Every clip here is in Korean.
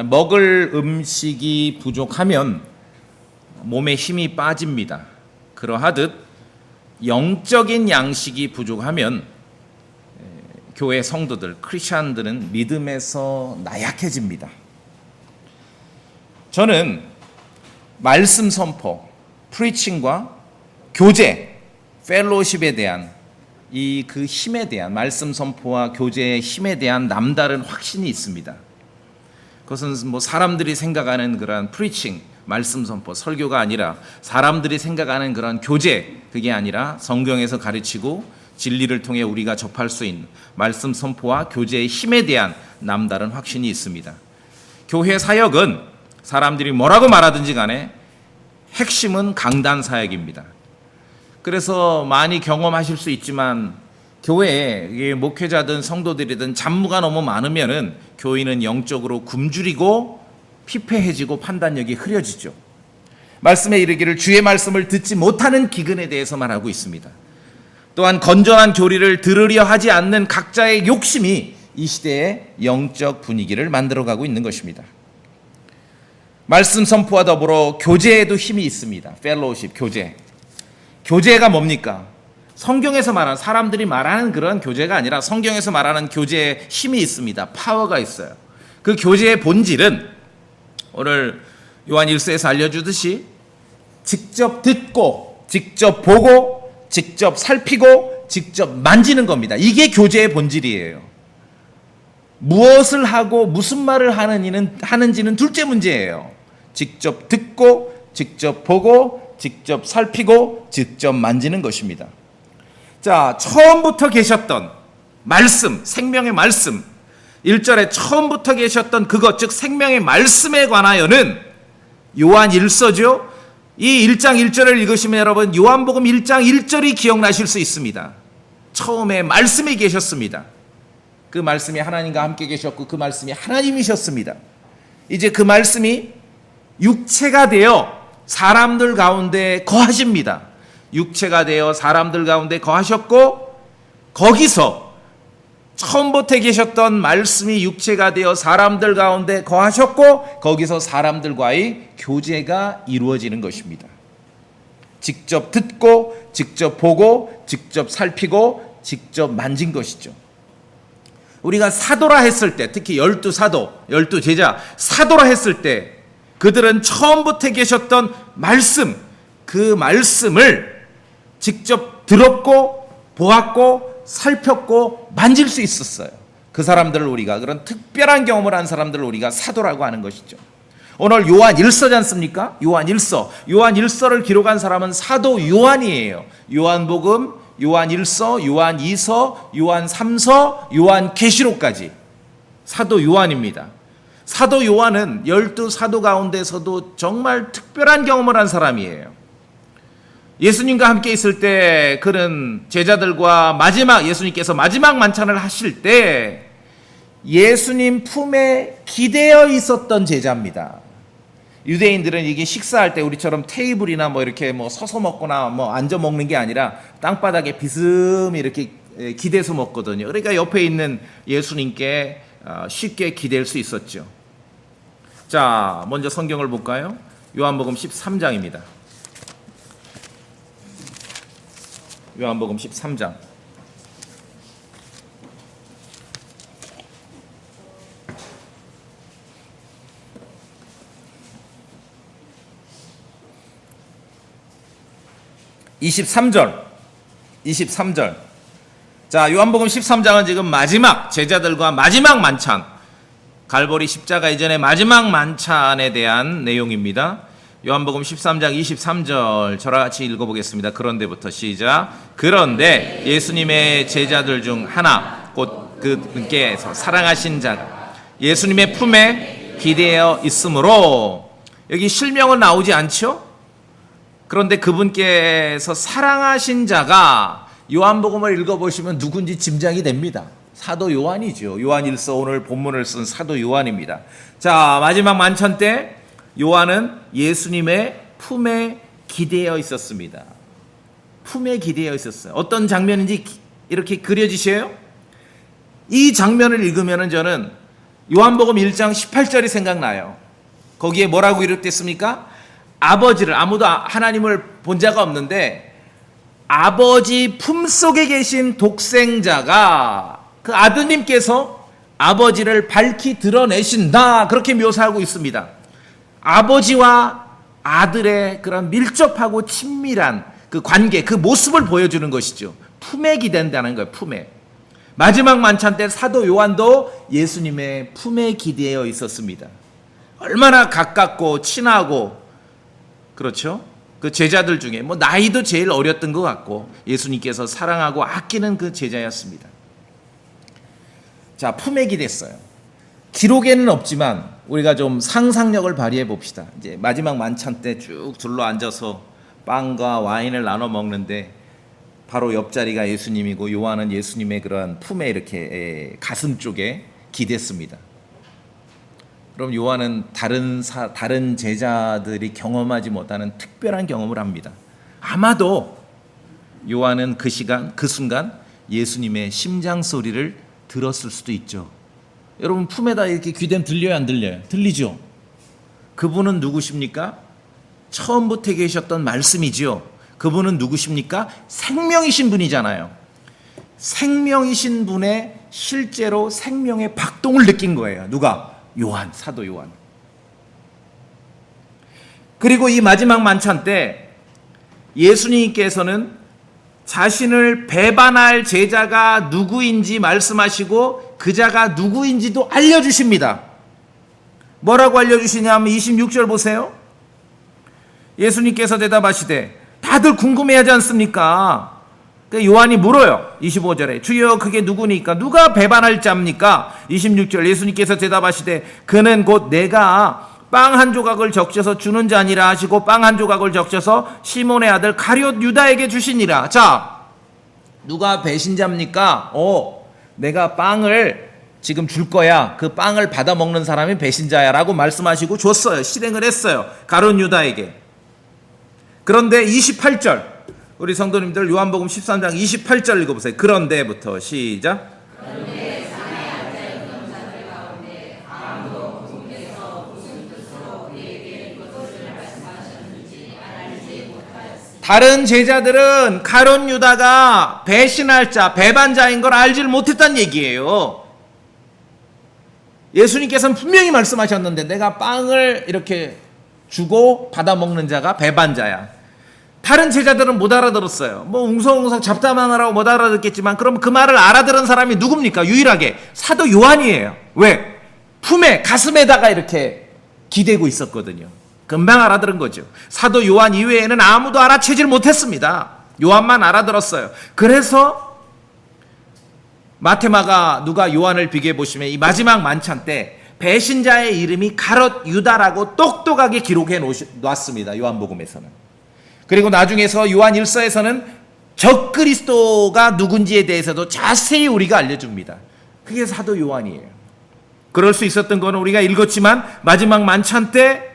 먹을 음식이 부족하면 몸에 힘이 빠집니다. 그러하듯 영적인 양식이 부족하면 교회 성도들, 크리스천들은 믿음에서 나약해집니다. 저는 말씀 선포, 프리칭과 교제, 펠로십에 대한 그 힘에 대한, 말씀 선포와 교제의 힘에 대한 남다른 확신이 있습니다. 그것은 뭐 사람들이 생각하는 그런 프리칭, 말씀 선포, 설교가 아니라 사람들이 생각하는 그런 교제, 그게 아니라 성경에서 가르치고 진리를 통해 우리가 접할 수 있는 말씀 선포와 교제의 힘에 대한 남다른 확신이 있습니다. 교회 사역은 사람들이 뭐라고 말하든지 간에 핵심은 강단 사역입니다. 그래서 많이 경험하실 수 있지만 교회에 목회자든 성도들이든 잡무가 너무 많으면은 교인은 영적으로 굶주리고 피폐해지고 판단력이 흐려지죠. 말씀에 이르기를 주의 말씀을 듣지 못하는 기근에 대해서 말하고 있습니다. 또한 건전한 교리를 들으려 하지 않는 각자의 욕심이 이 시대의 영적 분위기를 만들어가고 있는 것입니다. 말씀 선포와 더불어 교제에도 힘이 있습니다. 펠로우십, 교제. 교제가 뭡니까? 성경에서 말하는, 사람들이 말하는 그런 교제가 아니라 성경에서 말하는 교제에 힘이 있습니다. 파워가 있어요. 그 교제의 본질은 오늘 요한 1서에서 알려주듯이 직접 듣고, 직접 보고, 직접 살피고, 직접 만지는 겁니다. 이게 교제의 본질이에요. 무엇을 하고 무슨 말을 하는지는 둘째 문제예요. 직접 듣고, 직접 보고, 직접 살피고, 직접 만지는 것입니다. 자, 처음부터 계셨던 말씀, 생명의 말씀, 1절에 처음부터 계셨던 그것, 즉 생명의 말씀에 관하여는 요한 1서죠. 이 1장 1절을 읽으시면 여러분 요한복음 1장 1절이 기억나실 수 있습니다. 처음에 말씀이 계셨습니다. 그 말씀이 하나님과 함께 계셨고 그 말씀이 하나님이셨습니다. 이제 그 말씀이 육체가 되어 사람들 가운데 거하십니다. 육체가 되어 사람들 가운데 거하셨고 거기서 처음부터 계셨던 말씀이 육체가 되어 사람들 가운데 거하셨고 거기서 사람들과의 교제가 이루어지는 것입니다. 직접 듣고 직접 보고 직접 살피고 직접 만진 것이죠. 우리가 사도라 했을 때, 특히 12사도, 12제자 사도라 했을 때 그들은 처음부터 계셨던 말씀, 그 말씀을 직접 들었고 보았고 살폈고 만질 수 있었어요. 그 사람들을 우리가, 그런 특별한 경험을 한 사람들을 우리가 사도라고 하는 것이죠. 오늘 요한 1서지 않습니까? 요한 1서. 요한 1서를 기록한 사람은 사도 요한이에요. 요한복음, 요한 1서, 요한 2서, 요한 3서, 요한 계시록까지 사도 요한입니다. 사도 요한은 12사도 가운데서도 정말 특별한 경험을 한 사람이에요. 예수님과 함께 있을 때 그는 제자들과 예수님께서 마지막 만찬을 하실 때 예수님 품에 기대어 있었던 제자입니다. 유대인들은 이게 식사할 때 우리처럼 테이블이나 이렇게 서서 먹거나 앉아 먹는 게 아니라 땅바닥에 비스듬히 이렇게 기대서 먹거든요. 그러니까 옆에 있는 예수님께 쉽게 기댈 수 있었죠. 자, 먼저 성경을 볼까요? 요한복음 13장입니다. 요한복음 13장. (23절) 자, 요한복음 13장은 지금 마지막 제자들과 마지막 만찬, 갈보리 십자가 이전의 마지막 만찬에 대한 내용입니다. 요한복음 13장 23절 저와 같이 읽어보겠습니다. 그런데부터 시작. 그런데 예수님의 제자들 중 하나 곧 그분께서 사랑하신 자가 예수님의 품에 기대어 있으므로, 여기 실명은 나오지 않죠? 그런데 그분께서 사랑하신 자가 요한복음을 읽어보시면 누군지 짐작이 됩니다. 사도 요한이죠. 요한 1서, 오늘 본문을 쓴 사도 요한입니다. 자, 마지막 만찬 때 요한은 예수님의 품에 기대어 있었습니다. 품에 기대어 있었어요. 어떤 장면인지 이렇게 그려지셔요? 이 장면을 읽으면 저는 요한복음 1장 18절이 생각나요. 거기에 뭐라고 기록됐습니까? 아버지를, 아무도 하나님을 본 자가 없는데 아버지 품속에 계신 독생자가, 그 아드님께서 아버지를 밝히 드러내신다, 그렇게 묘사하고 있습니다. 아버지와 아들의 그런 밀접하고 친밀한 그 관계, 그 모습을 보여주는 것이죠. 품에 기댄다는 거예요. 품에. 마지막 만찬 때 사도 요한도 예수님의 품에 기대어 있었습니다. 얼마나 가깝고 친하고, 그렇죠? 그 제자들 중에 뭐 나이도 제일 어렸던 것 같고 예수님께서 사랑하고 아끼는 그 제자였습니다. 자, 품에 기댔어요. 기록에는 없지만 우리가 좀 상상력을 발휘해 봅시다. 이제 마지막 만찬 때 쭉 둘러 앉아서 빵과 와인을 나눠 먹는데 바로 옆자리가 예수님이고 요한은 예수님의 그러한 품에 이렇게 가슴 쪽에 기댔습니다. 그럼 요한은 다른 제자들이 경험하지 못하는 특별한 경험을 합니다. 아마도 요한은 그 순간 예수님의 심장 소리를 들었을 수도 있죠. 여러분, 품에다 이렇게 귀대면 들려요, 안 들려요? 들리죠? 그분은 누구십니까? 처음부터 계셨던 말씀이지요. 그분은 누구십니까? 생명이신 분이잖아요. 생명이신 분의 실제로 생명의 박동을 느낀 거예요. 누가? 요한, 사도 요한. 그리고 이 마지막 만찬 때 예수님께서는 자신을 배반할 제자가 누구인지 말씀하시고 그 자가 누구인지도 알려주십니다. 뭐라고 알려주시냐면 26절 보세요. 예수님께서 대답하시되, 다들 궁금해하지 않습니까? 요한이 물어요. 25절에 주여 그게 누구니까? 누가 배반할 자입니까? 26절 예수님께서 대답하시되, 그는 곧 내가 빵 한 조각을 적셔서 주는 자니라 하시고 빵 한 조각을 적셔서 시몬의 아들 가룟 유다에게 주시니라. 자, 누가 배신자입니까? 내가 빵을 지금 줄 거야. 그 빵을 받아 먹는 사람이 배신자야 라고 말씀하시고 줬어요. 실행을 했어요. 가룟 유다에게. 그런데 28절, 우리 성도님들 요한복음 13장 28절 읽어보세요. 그런데부터 시작. 다른 제자들은 가룟 유다가 배신할 자, 배반자인 걸 알지를 못했다는 얘기예요. 예수님께서는 분명히 말씀하셨는데 내가 빵을 이렇게 주고 받아먹는 자가 배반자야. 다른 제자들은 못 알아들었어요. 뭐 웅성웅성 잡담만 하라고 못 알아듣겠지만, 그럼 그 말을 알아들은 사람이 누굽니까? 유일하게 사도 요한이에요. 왜? 품에, 가슴에다가 이렇게 기대고 있었거든요. 금방 알아들은 거죠. 사도 요한 이외에는 아무도 알아채질 못했습니다. 요한만 알아들었어요. 그래서 마테마가 누가 요한을 비교해 보시면 이 마지막 만찬 때 배신자의 이름이 가롯 유다라고 똑똑하게 기록해 놨습니다. 요한복음에서는. 그리고 나중에서 요한 1서에서는 적그리스도가 누군지에 대해서도 자세히 우리가 알려줍니다. 그게 사도 요한이에요. 그럴 수 있었던 건 우리가 읽었지만 마지막 만찬 때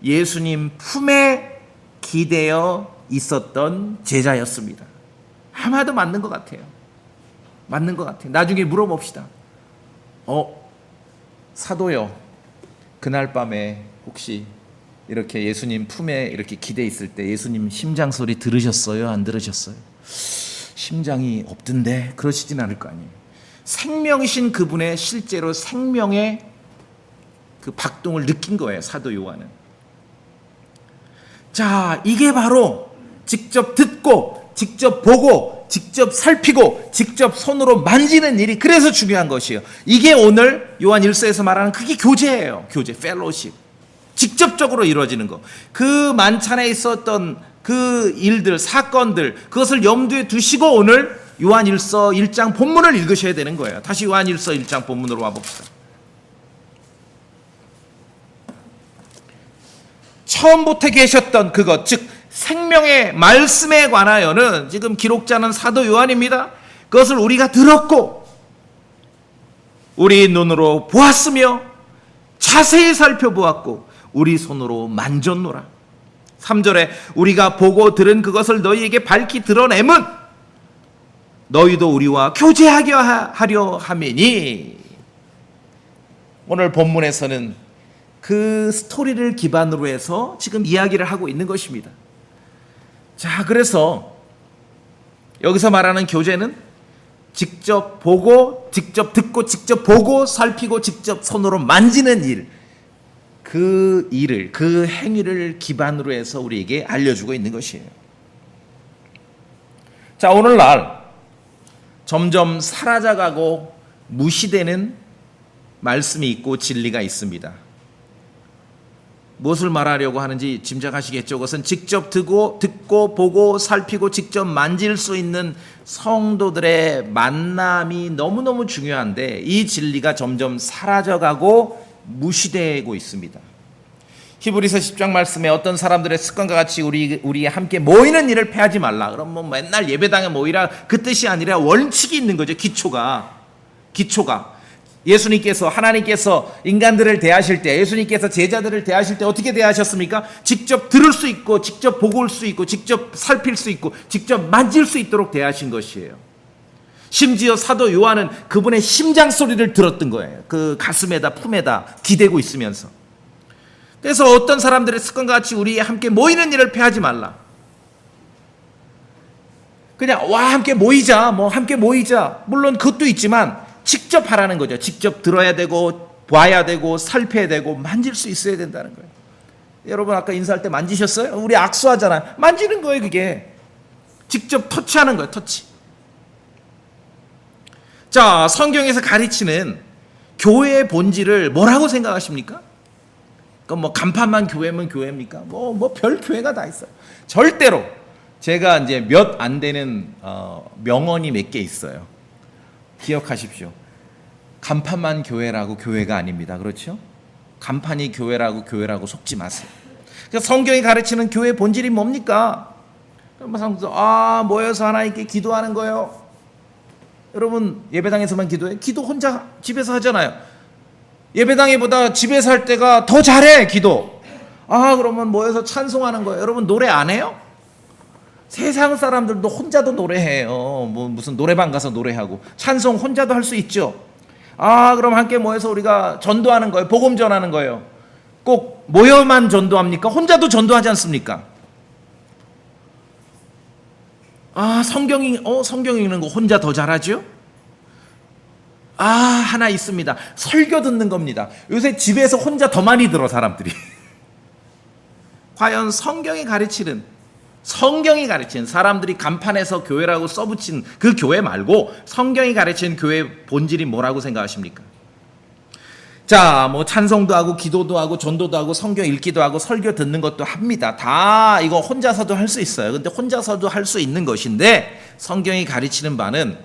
예수님 품에 기대어 있었던 제자였습니다. 아마도 맞는 것 같아요. 맞는 것 같아요. 나중에 물어봅시다. 사도요, 그날 밤에 혹시 이렇게 예수님 품에 이렇게 기대 있을 때 예수님 심장 소리 들으셨어요? 안 들으셨어요? 심장이 없던데 그러시진 않을 거 아니에요. 생명이신 그분의 실제로 생명의 그 박동을 느낀 거예요, 사도 요한은. 자, 이게 바로 직접 듣고 직접 보고 직접 살피고 직접 손으로 만지는 일이 그래서 중요한 것이에요. 이게 오늘 요한 1서에서 말하는 그게 교제예요. 교제, 펠로십. 직접적으로 이루어지는 거. 그 만찬에 있었던 그 일들, 사건들, 그것을 염두에 두시고 오늘 요한 1서 1장 본문을 읽으셔야 되는 거예요. 다시 요한 1서 1장 본문으로 와봅시다. 처음부터 계셨던 그것, 즉 생명의 말씀에 관하여는 지금 기록자는 사도 요한입니다. 그것을 우리가 들었고 우리 눈으로 보았으며 자세히 살펴보았고 우리 손으로 만졌노라. 3절에 우리가 보고 들은 그것을 너희에게 밝히 드러내면 너희도 우리와 교제하려 함이니. 오늘 본문에서는 그 스토리를 기반으로 해서 지금 이야기를 하고 있는 것입니다. 자, 그래서 여기서 말하는 교제는 직접 보고, 직접 듣고, 직접 보고, 살피고, 직접 손으로 만지는 일, 그 일을, 그 행위를 기반으로 해서 우리에게 알려주고 있는 것이에요. 자, 오늘날 점점 사라져가고 무시되는 말씀이 있고 진리가 있습니다. 무엇을 말하려고 하는지 짐작하시겠죠? 그것은 직접 듣고 보고 살피고 직접 만질 수 있는 성도들의 만남이 너무너무 중요한데 이 진리가 점점 사라져가고 무시되고 있습니다. 히브리서 10장 말씀에 어떤 사람들의 습관과 같이 우리 함께 모이는 일을 폐하지 말라. 그럼 뭐 맨날 예배당에 모이라 그 뜻이 아니라 원칙이 있는 거죠. 기초가. 예수님께서, 하나님께서 인간들을 대하실 때, 예수님께서 제자들을 대하실 때 어떻게 대하셨습니까? 직접 들을 수 있고, 직접 보고 올 수 있고, 직접 살필 수 있고, 직접 만질 수 있도록 대하신 것이에요. 심지어 사도 요한은 그분의 심장 소리를 들었던 거예요. 그 가슴에다, 품에다 기대고 있으면서. 그래서 어떤 사람들의 습관과 같이 우리 함께 모이는 일을 폐하지 말라. 그냥 함께 모이자, 함께 모이자. 물론 그것도 있지만 직접 하라는 거죠. 직접 들어야 되고 봐야 되고 살펴야 되고 만질 수 있어야 된다는 거예요. 여러분 아까 인사할 때 만지셨어요? 우리 악수하잖아요. 만지는 거예요. 그게 직접 터치하는 거예요. 터치. 자, 성경에서 가르치는 교회의 본질을 뭐라고 생각하십니까? 그럼 간판만 교회면 교회입니까? 별 교회가 다 있어요. 절대로 제가 이제 몇 안 되는 명언이 몇 개 있어요. 기억하십시오. 간판만 교회라고 교회가 아닙니다. 그렇죠? 간판이 교회라고 속지 마세요. 그러니까 성경이 가르치는 교회의 본질이 뭡니까? 모여서 하나님께 기도하는 거예요. 여러분 예배당에서만 기도해요? 기도 혼자 집에서 하잖아요. 예배당에보다 집에서 할 때가 더 잘해 기도. 그러면 모여서 찬송하는 거예요. 여러분 노래 안 해요? 세상 사람들도 혼자도 노래해요. 무슨 노래방 가서 노래하고 찬송 혼자도 할 수 있죠. 그럼 함께 모여서 우리가 전도하는 거예요. 복음 전하는 거예요. 꼭 모여만 전도합니까? 혼자도 전도하지 않습니까? 성경 읽는 거 혼자 더 잘하죠? 하나 있습니다. 설교 듣는 겁니다. 요새 집에서 혼자 더 많이 들어 사람들이. 과연 성경이 가르치는 사람들이 간판에서 교회라고 써붙인 그 교회 말고 성경이 가르치는 교회의 본질이 뭐라고 생각하십니까? 자, 찬송도 하고 기도도 하고 전도도 하고 성경 읽기도 하고 설교 듣는 것도 합니다. 다 이거 혼자서도 할 수 있어요. 근데 혼자서도 할 수 있는 것인데 성경이 가르치는 바는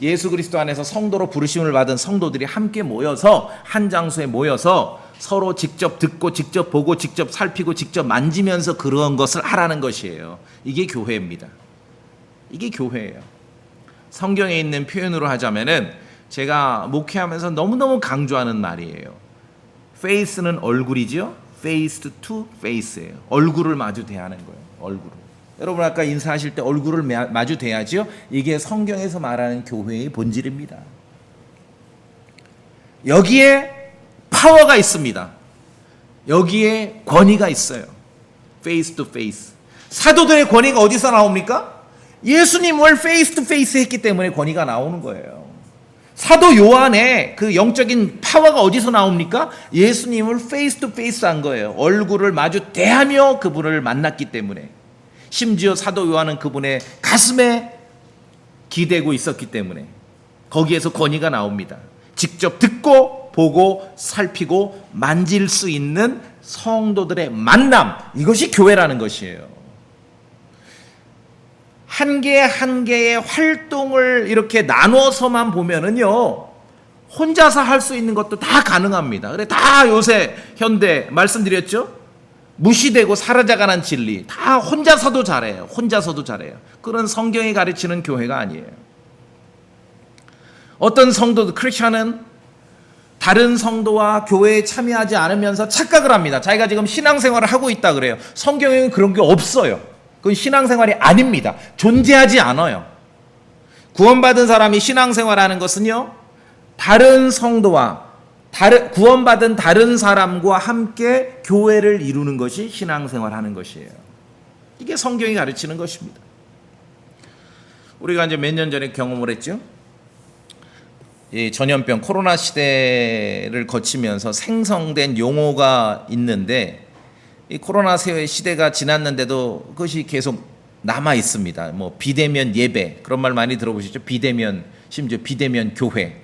예수 그리스도 안에서 성도로 부르심을 받은 성도들이 함께 모여서 한 장소에 모여서 서로 직접 듣고 직접 보고 직접 살피고 직접 만지면서 그런 것을 하라는 것이에요. 이게 교회입니다. 이게 교회예요. 성경에 있는 표현으로 하자면은 제가 목회하면서 너무너무 강조하는 말이에요. face는 얼굴이죠. face to face예요. 얼굴을 마주 대하는 거예요. 얼굴을. 여러분 아까 인사하실 때 얼굴을 마주 대하죠. 이게 성경에서 말하는 교회의 본질입니다. 여기에 파워가 있습니다. 여기에 권위가 있어요. face to face. 사도들의 권위가 어디서 나옵니까? 예수님을 face to face 했기 때문에 권위가 나오는 거예요. 사도 요한의 그 영적인 파워가 어디서 나옵니까? 예수님을 face to face 한 거예요. 얼굴을 마주 대하며 그분을 만났기 때문에. 심지어 사도 요한은 그분의 가슴에 기대고 있었기 때문에 거기에서 권위가 나옵니다. 직접 듣고 보고 살피고 만질 수 있는 성도들의 만남, 이것이 교회라는 것이에요. 한 개 한 개의 활동을 이렇게 나눠서만 보면은요, 혼자서 할 수 있는 것도 다 가능합니다. 그래, 다 요새 현대 말씀드렸죠? 무시되고 사라져가는 진리, 다 혼자서도 잘해요. 혼자서도 잘해요. 그런 성경이 가르치는 교회가 아니에요. 어떤 성도들, 크리스천은 다른 성도와 교회에 참여하지 않으면서 착각을 합니다. 자기가 지금 신앙생활을 하고 있다 그래요. 성경에는 그런 게 없어요. 그건 신앙생활이 아닙니다. 존재하지 않아요. 구원받은 사람이 신앙생활하는 것은요, 다른 성도와 구원받은 다른 사람과 함께 교회를 이루는 것이 신앙생활하는 것이에요. 이게 성경이 가르치는 것입니다. 우리가 이제 몇 년 전에 경험을 했죠. 이 전염병 코로나 시대를 거치면서 생성된 용어가 있는데 이 코로나 시대가 지났는데도 그것이 계속 남아 있습니다. 뭐 비대면 예배 그런 말 많이 들어보시죠. 비대면 심지어 비대면 교회.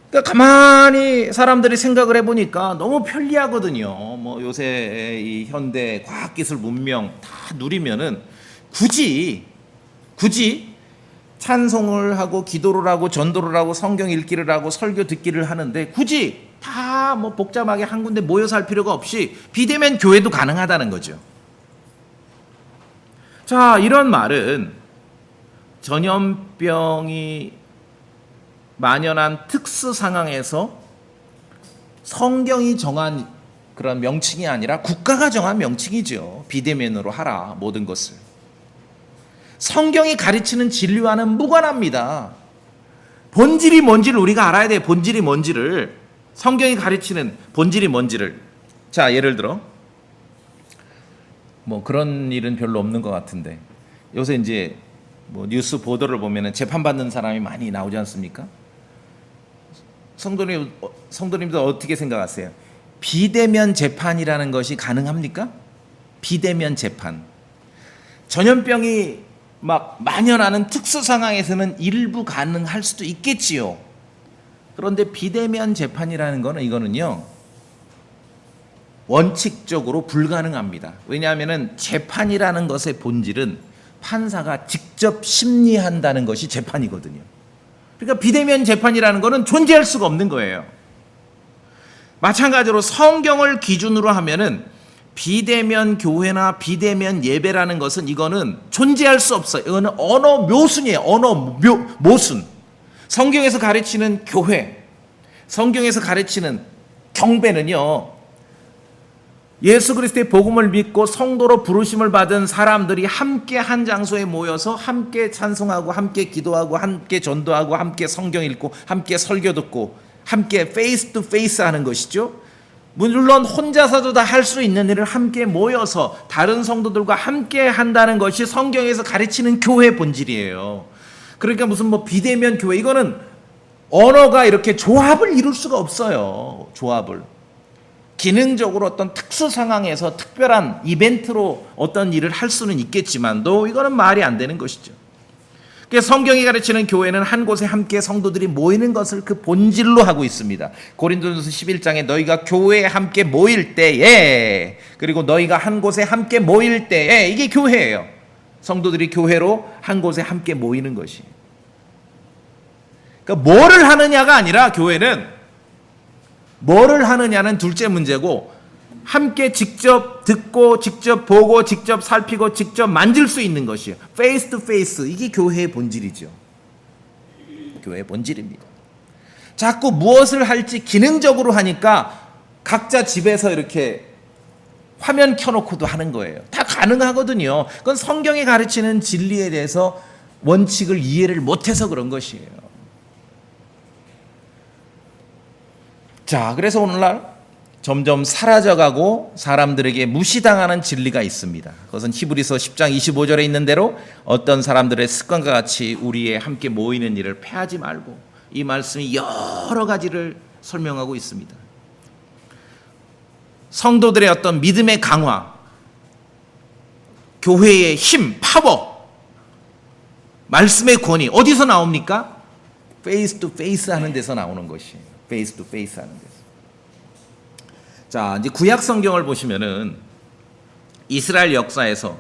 그러니까 가만히 사람들이 생각을 해보니까 너무 편리하거든요. 뭐 요새 이 현대 과학기술 문명 다 누리면은 굳이 찬송을 하고 기도를 하고 전도를 하고 성경 읽기를 하고 설교 듣기를 하는데 굳이 다 뭐 복잡하게 한 군데 모여서 할 필요가 없이 비대면 교회도 가능하다는 거죠. 자, 이런 말은 전염병이 만연한 특수 상황에서 성경이 정한 그런 명칭이 아니라 국가가 정한 명칭이죠. 비대면으로 하라 모든 것을. 성경이 가르치는 진리와는 무관합니다. 본질이 뭔지를 우리가 알아야 돼요. 본질이 뭔지를. 성경이 가르치는 본질이 뭔지를. 자, 예를 들어 뭐 그런 일은 별로 없는 것 같은데 요새 이제 뭐 뉴스 보도를 보면은 재판받는 사람이 많이 나오지 않습니까? 성도님들 어떻게 생각하세요? 비대면 재판이라는 것이 가능합니까? 비대면 재판. 전염병이 막 만연하는 특수 상황에서는 일부 가능할 수도 있겠지요. 그런데 비대면 재판이라는 거는 이거는요. 원칙적으로 불가능합니다. 왜냐하면 재판이라는 것의 본질은 판사가 직접 심리한다는 것이 재판이거든요. 그러니까 비대면 재판이라는 것은 존재할 수가 없는 거예요. 마찬가지로 성경을 기준으로 하면은 비대면 교회나 비대면 예배라는 것은 이거는 존재할 수 없어요. 이거는 언어 묘순이에요. 모순. 성경에서 가르치는 교회, 성경에서 가르치는 경배는요. 예수 그리스도의 복음을 믿고 성도로 부르심을 받은 사람들이 함께 한 장소에 모여서 함께 찬송하고 함께 기도하고 함께 전도하고 함께 성경 읽고 함께 설교 듣고 함께 페이스 투 페이스 하는 것이죠. 물론 혼자서도 다 할 수 있는 일을 함께 모여서 다른 성도들과 함께 한다는 것이 성경에서 가르치는 교회의 본질이에요. 그러니까 무슨 뭐 비대면 교회 이거는 언어가 이렇게 조합을 이룰 수가 없어요. 조합을. 기능적으로 어떤 특수 상황에서 특별한 이벤트로 어떤 일을 할 수는 있겠지만도 이거는 말이 안 되는 것이죠. 그래서 성경이 가르치는 교회는 한 곳에 함께 성도들이 모이는 것을 그 본질로 하고 있습니다. 고린도전서 11장에 너희가 교회에 함께 모일 때에 그리고 너희가 한 곳에 함께 모일 때에 이게 교회예요. 성도들이 교회로 한 곳에 함께 모이는 것이. 그러니까 뭐를 하느냐가 아니라 교회는 뭐를 하느냐는 둘째 문제고 함께 직접 듣고 직접 보고 직접 살피고 직접 만질 수 있는 것이에요. 페이스 투 페이스. 이게 교회의 본질이죠. 교회의 본질입니다. 자꾸 무엇을 할지 기능적으로 하니까 각자 집에서 이렇게 화면 켜놓고도 하는 거예요. 다 가능하거든요. 그건 성경이 가르치는 진리에 대해서 원칙을 이해를 못해서 그런 것이에요. 자, 그래서 오늘날 점점 사라져가고 사람들에게 무시당하는 진리가 있습니다. 그것은 히브리서 10장 25절에 있는 대로 어떤 사람들의 습관과 같이 우리의 함께 모이는 일을 패하지 말고 이 말씀이 여러 가지를 설명하고 있습니다. 성도들의 어떤 믿음의 강화, 교회의 힘, 파워, 말씀의 권위 어디서 나옵니까? 페이스 투 페이스 하는 데서 나오는 것이에요. 페이스 투 페이스 하는 데서. 자, 이제 구약 성경을 보시면은 이스라엘 역사에서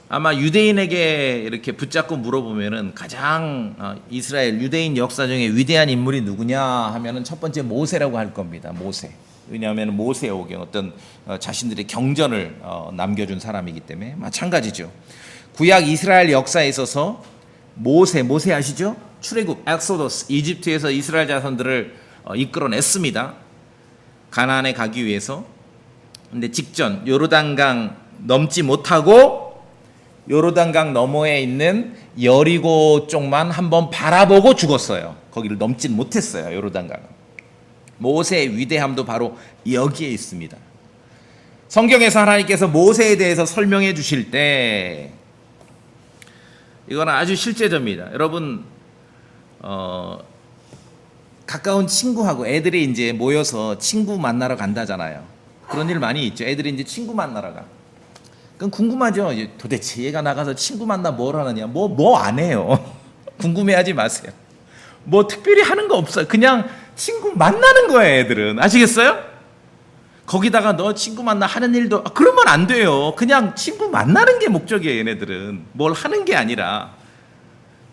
아마 유대인에게 이렇게 붙잡고 물어보면은 가장 이스라엘 유대인 역사 중에 위대한 인물이 누구냐 하면은 첫 번째 모세라고 할 겁니다. 모세. 왜냐하면 모세오경 어떤 자신들의 경전을 남겨준 사람이기 때문에 마찬가지죠. 구약 이스라엘 역사에 있어서 모세 아시죠? 출애굽, 엑소더스, 이집트에서 이스라엘 자손들을 이끌어냈습니다. 가나안에 가기 위해서. 근데 직전 요르단강 넘지 못하고 요르단강 너머에 있는 여리고 쪽만 한번 바라보고 죽었어요. 거기를 넘진 못했어요. 요르단강을. 모세의 위대함도 바로 여기에 있습니다. 성경에서 하나님께서 모세에 대해서 설명해 주실 때 이건 아주 실제적입니다. 여러분 가까운 친구하고 애들이 이제 모여서 친구 만나러 간다잖아요. 그런 일 많이 있죠. 애들이 이제 친구 만나러 가. 그럼 궁금하죠. 도대체 얘가 나가서 친구 만나 뭘 하느냐? 뭐 안 해요. 궁금해하지 마세요. 뭐 특별히 하는 거 없어요. 그냥 친구 만나는 거예요, 애들은. 아시겠어요? 거기다가 너 친구 만나 하는 일도 그러면 안 돼요. 그냥 친구 만나는 게 목적이에요, 얘네들은. 뭘 하는 게 아니라.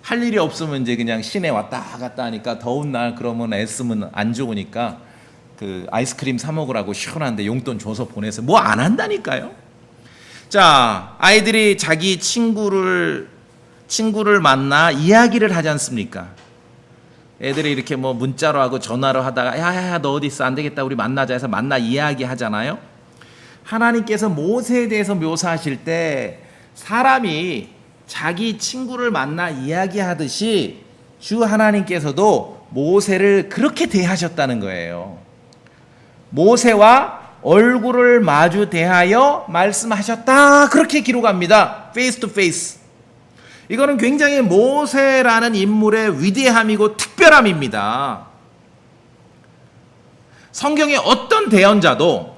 할 일이 없으면 이제 그냥 시내 왔다 갔다 하니까 더운 날 그러면 애쓰면 안 좋으니까 그 아이스크림 사 먹으라고 시원한데 용돈 줘서 보내서 뭐 안 한다니까요. 자, 아이들이 자기 친구를 만나 이야기를 하지 않습니까? 애들이 이렇게 뭐 문자로 하고 전화로 하다가 야야야 너 어디 있어? 안 되겠다 우리 만나자 해서 만나 이야기 하잖아요. 하나님께서 모세에 대해서 묘사하실 때 사람이 자기 친구를 만나 이야기하듯이 주 하나님께서도 모세를 그렇게 대하셨다는 거예요. 모세와 얼굴을 마주 대하여 말씀하셨다. 그렇게 기록합니다. 페이스 투 페이스. 이거는 굉장히 모세라는 인물의 위대함이고 특별함입니다. 성경의 어떤 대언자도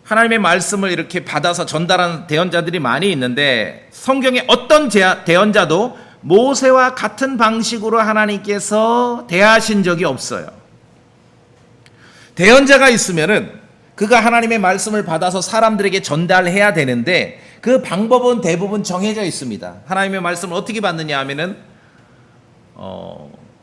하나님의 말씀을 이렇게 받아서 전달하는 대언자들이 많이 있는데 성경의 어떤 대언자도 모세와 같은 방식으로 하나님께서 대하신 적이 없어요. 대언자가 있으면은 그가 하나님의 말씀을 받아서 사람들에게 전달해야 되는데 그 방법은 대부분 정해져 있습니다. 하나님의 말씀을 어떻게 받느냐 하면은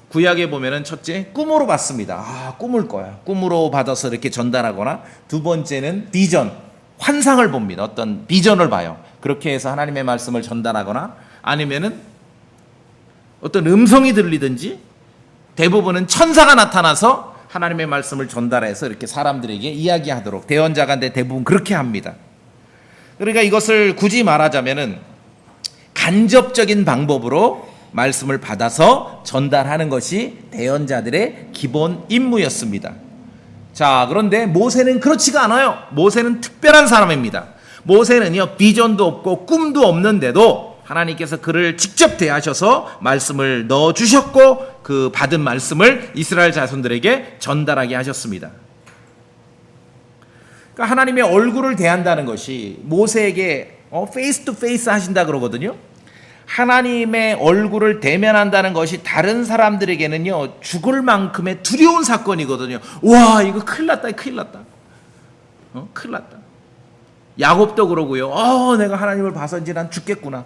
구약에 보면은 첫째 꿈으로 받습니다. 꿈을 거야. 꿈으로 받아서 이렇게 전달하거나 두 번째는 비전, 환상을 봅니다. 어떤 비전을 봐요. 그렇게 해서 하나님의 말씀을 전달하거나 아니면은 어떤 음성이 들리든지 대부분은 천사가 나타나서 하나님의 말씀을 전달해서 이렇게 사람들에게 이야기하도록 대언자가 대부분 그렇게 합니다. 그러니까 이것을 굳이 말하자면은 간접적인 방법으로 말씀을 받아서 전달하는 것이 대언자들의 기본 임무였습니다. 자, 그런데 모세는 그렇지가 않아요. 모세는 특별한 사람입니다. 모세는요, 비전도 없고 꿈도 없는데도 하나님께서 그를 직접 대하셔서 말씀을 넣어주셨고 그 받은 말씀을 이스라엘 자손들에게 전달하게 하셨습니다. 그러니까 하나님의 얼굴을 대한다는 것이 모세에게 페이스 투 페이스 하신다 그러거든요. 하나님의 얼굴을 대면한다는 것이 다른 사람들에게는요 죽을 만큼의 두려운 사건이거든요. 와, 이거 큰일 났다. 큰일 났다. 야곱도 그러고요. 내가 하나님을 봐서 이제 난 죽겠구나.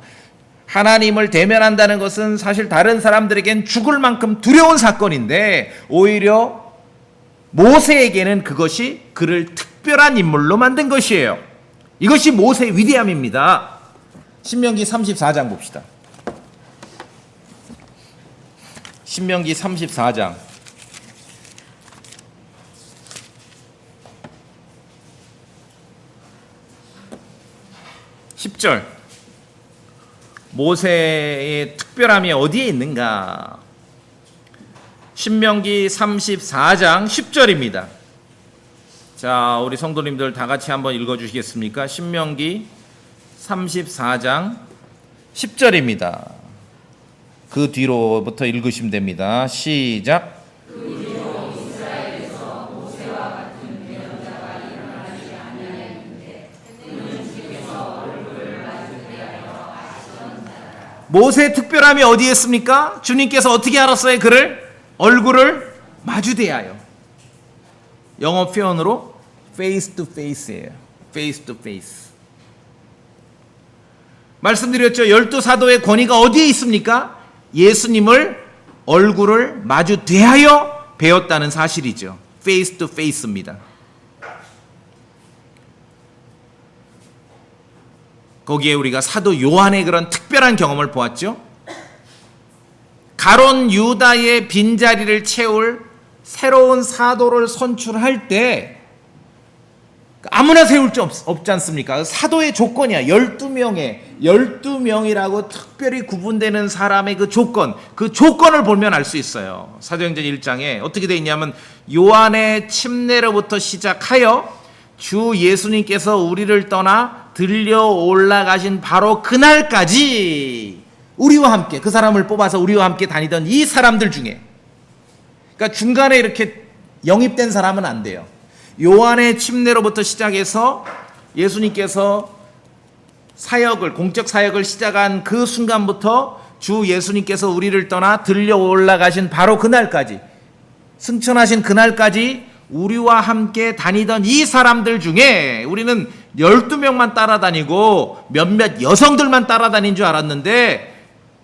하나님을 대면한다는 것은 사실 다른 사람들에겐 죽을 만큼 두려운 사건인데 오히려 모세에게는 그것이 그를 특별한 인물로 만든 것이에요. 이것이 모세의 위대함입니다. 신명기 34장 봅시다. 신명기 34장 10절. 모세의 특별함이 어디에 있는가? 신명기 34장 10절입니다. 자, 우리 성도님들 다 같이 한번 읽어주시겠습니까? 신명기 34장 10절입니다. 그 뒤로부터 읽으시면 됩니다. 시작. 모세의 특별함이 어디에 있습니까? 주님께서 어떻게 알았어요? 그를? 얼굴을 마주 대하여. 영어 표현으로 face to face예요. face to face. 말씀드렸죠. 12사도의 권위가 어디에 있습니까? 예수님을 얼굴을 마주 대하여 배웠다는 사실이죠. face to face입니다. 거기에 우리가 사도 요한의 그런 특별한 경험을 보았죠. 가론 유다의 빈자리를 채울 새로운 사도를 선출할 때 아무나 세울 수 없지 않습니까? 사도의 조건이야. 12명이라고 특별히 구분되는 사람의 그 조건을 보면 알 수 있어요. 사도행전 1장에 어떻게 되어 있냐면, 요한의 침례로부터 시작하여 주 예수님께서 우리를 떠나 들려 올라가신 바로 그날까지 우리와 함께, 그 사람을 뽑아서 우리와 함께 다니던 이 사람들 중에, 그러니까 중간에 이렇게 영입된 사람은 안 돼요. 요한의 침례로부터 시작해서 예수님께서 공적 사역을 시작한 그 순간부터 주 예수님께서 우리를 떠나 들려 올라가신 바로 그날까지, 승천하신 그날까지 우리와 함께 다니던 이 사람들 중에 우리는 12명만 따라다니고 몇몇 여성들만 따라다닌 줄 알았는데,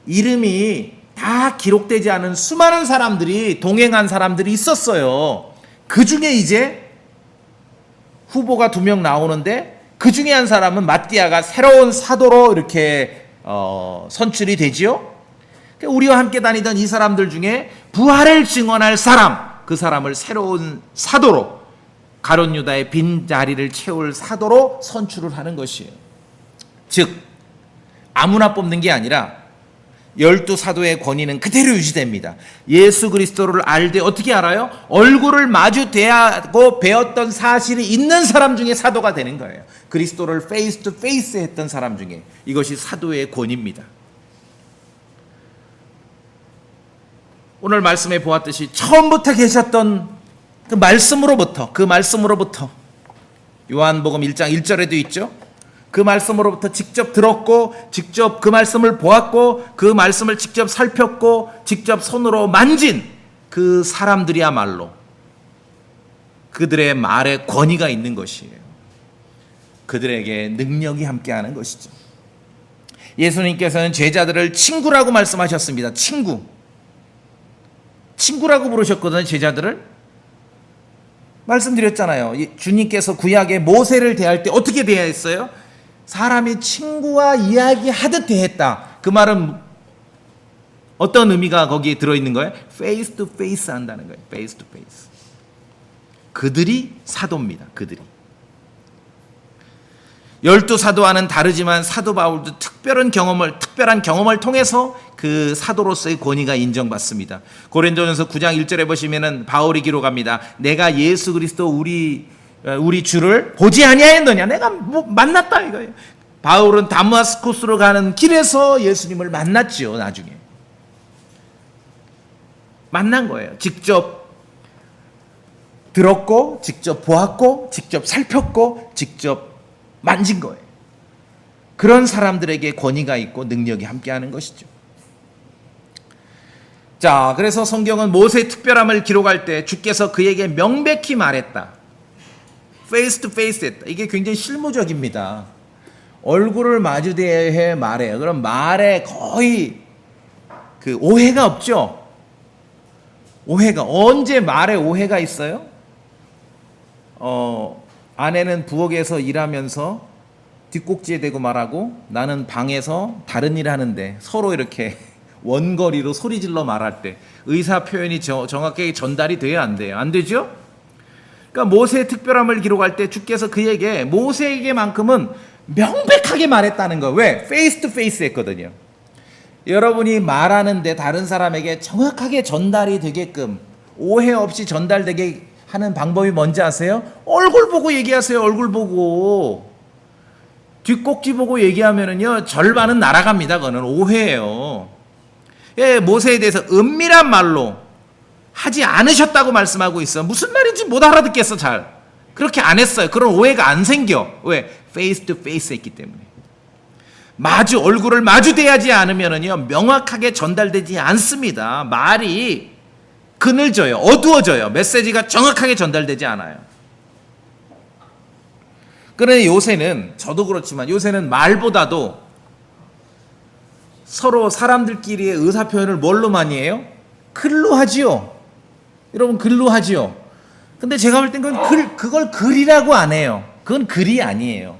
이름이 다 기록되지 않은 수많은 사람들이, 동행한 사람들이 있었어요. 그 중에 이제 후보가 2명 나오는데, 그 중에 한 사람은 마띠아가 새로운 사도로 이렇게 선출이 되지요. 우리와 함께 다니던 이 사람들 중에 부활을 증언할 사람, 그 사람을 새로운 사도로, 가룟 유다의 빈 자리를 채울 사도로 선출을 하는 것이에요. 즉 아무나 뽑는 게 아니라 12사도의 권위는 그대로 유지됩니다. 예수 그리스도를 알되 어떻게 알아요? 얼굴을 마주 대하고 배웠던 사실이 있는 사람 중에 사도가 되는 거예요. 그리스도를 페이스 투 페이스 했던 사람 중에. 이것이 사도의 권위입니다. 오늘 말씀에 보았듯이 처음부터 계셨던 그 말씀으로부터 요한복음 1장 1절에도 있죠. 그 말씀으로부터 직접 들었고, 직접 그 말씀을 보았고, 그 말씀을 직접 살폈고, 직접 손으로 만진 그 사람들이야말로 그들의 말에 권위가 있는 것이에요. 그들에게 능력이 함께하는 것이죠. 예수님께서는 제자들을 친구라고 말씀하셨습니다. 친구라고 부르셨거든요. 제자들을. 말씀드렸잖아요. 주님께서 구약의 모세를 대할 때 어떻게 대했어요? 사람이 친구와 이야기하듯 대했다. 그 말은 어떤 의미가 거기에 들어있는 거예요? 페이스 투 페이스 한다는 거예요. 페이스 투 페이스. 그들이 사도입니다. 그들이. 12사도와는 다르지만 사도 바울도 특별한 경험을 통해서 그 사도로서의 권위가 인정받습니다. 고린도전서 9장 1절에 보시면은 바울이 기록합니다. 내가 예수 그리스도 우리 주를 보지 아니하였느냐? 내가 만났다 이거예요. 바울은 다마스쿠스로 가는 길에서 예수님을 만났지요. 나중에 만난 거예요. 직접 들었고, 직접 보았고, 직접 살폈고, 직접 만진 거예요. 그런 사람들에게 권위가 있고 능력이 함께하는 것이죠. 자, 그래서 성경은 모세의 특별함을 기록할 때 주께서 그에게 명백히 말했다. 페이스 투 페이스 했다. 이게 굉장히 실무적입니다. 얼굴을 마주대해 말해요. 그럼 말에 거의 그 오해가 없죠. 언제 말에 오해가 있어요? 아내는 부엌에서 일하면서 뒷꼭지에 대고 말하고, 나는 방에서 다른 일 하는데 서로 이렇게 원거리로 소리질러 말할 때 의사 표현이 정확하게 전달이 돼야 안 돼요? 안 되죠? 그러니까 모세의 특별함을 기록할 때 주께서 그에게, 모세에게만큼은 명백하게 말했다는 거. 왜? 페이스 투 페이스 했거든요. 여러분이 말하는데 다른 사람에게 정확하게 전달이 되게끔, 오해 없이 전달되게 하는 방법이 뭔지 아세요? 얼굴 보고 얘기하세요. 얼굴 보고. 뒷꼭지 보고 얘기하면은요, 절반은 날아갑니다. 그거는 오해예요. 예, 모세에 대해서 은밀한 말로 하지 않으셨다고 말씀하고 있어. 무슨 말인지 못 알아듣겠어. 잘 그렇게 안 했어요. 그런 오해가 안 생겨. 왜? 페이스 투 페이스 했기 때문에. 얼굴을 마주대하지 않으면은요, 명확하게 전달되지 않습니다. 말이 그늘져요. 어두워져요. 메시지가 정확하게 전달되지 않아요. 그러나 요새는, 저도 그렇지만 요새는 말보다도 서로 사람들끼리의 의사표현을 뭘로 많이 해요? 글로 하지요. 여러분, 글로 하지요. 근데 제가 볼 땐 그걸 글이라고 안 해요. 그건 글이 아니에요.